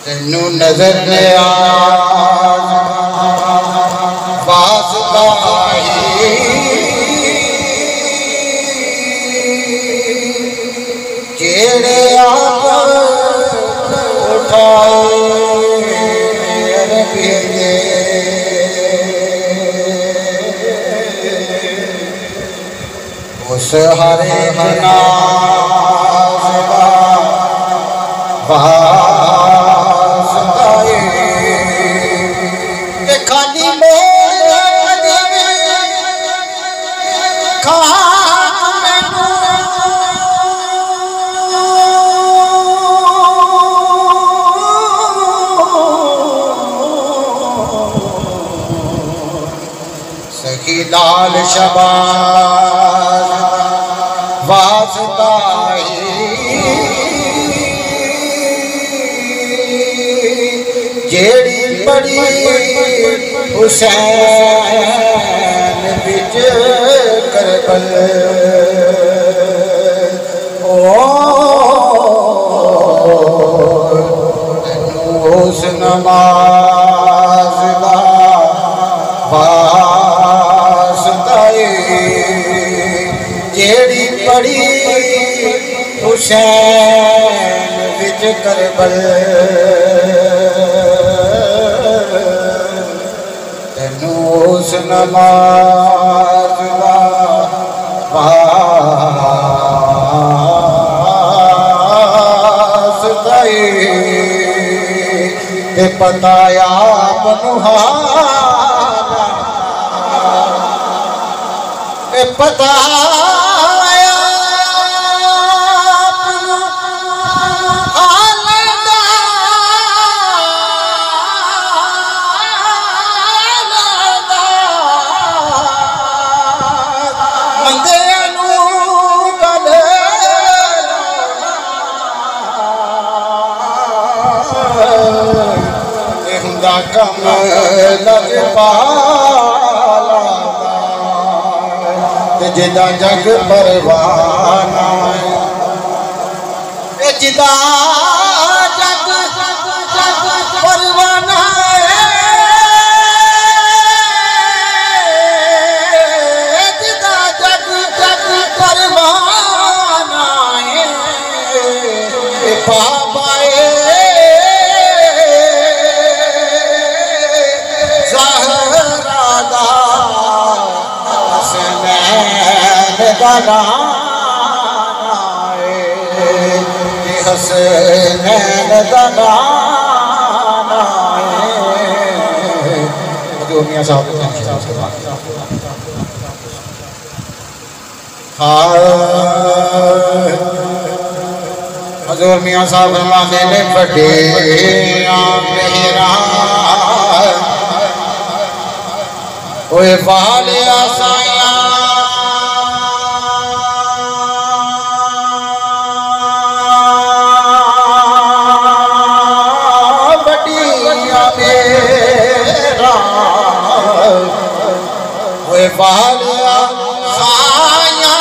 तेनू नजर ने वास्ता जेड़े आप उठाए अरबी दे उस हरे नाज़ दा वास्ता ते खाली सखी लाल शबाज वास्ता जेड़ी बड़ी हुसैन बिच करबल ओ उस नमाज दा वास्ता जेड़ी बड़ी हुसैन बिच करबल तेनू उस नमाज दा वास्ता ते पता आप नुहारा पता कम लजपाला जिदा जग परवाना जिदा जग परवाना जिदा जग परवाना बाबा हसनैन दा नाम हजूर मियां साहब हजूर मियां साहब फरमाते ने बड़े मेरा ओए वाले आसाया वालिया साया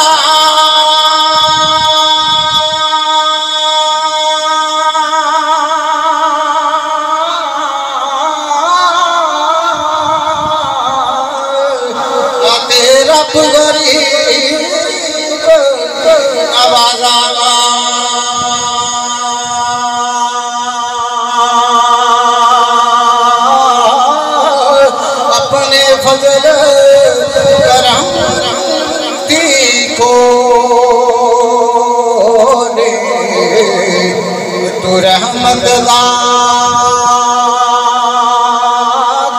रब गरीब नवाजा अपने फजल तू रहमत दा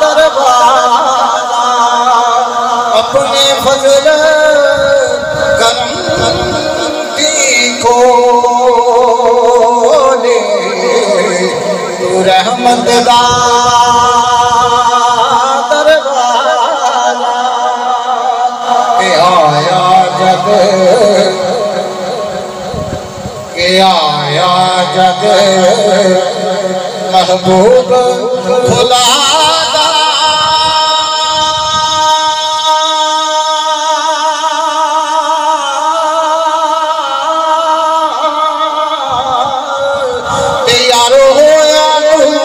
दरबारा अपने फजल करम की खोले तू रहमत दा दरबारा आया जग आया जग महबूब खुदा यारो होया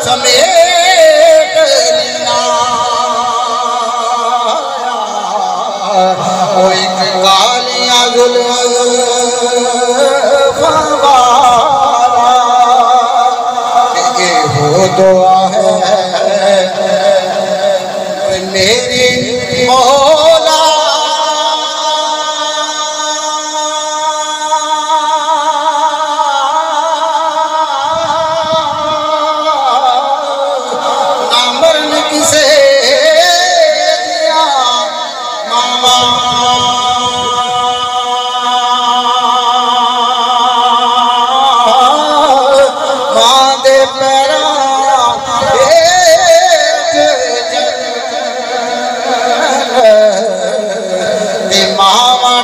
समेत लिया वो एक कालिया जुल्फ़ा ये हो दुआ है मेरी मौला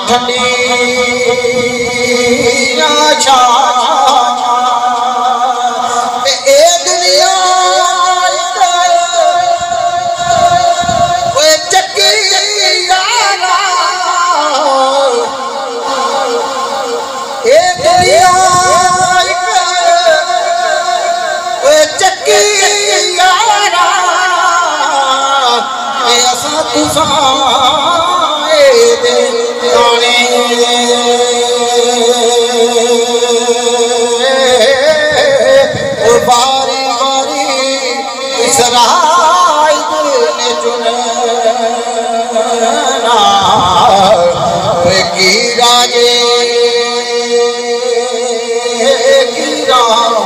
ठंडी ए दुनिया चक्की ए दुनिया चक्की असा तूफान दे बारी बारी इसराई ने चुना की राजे की राज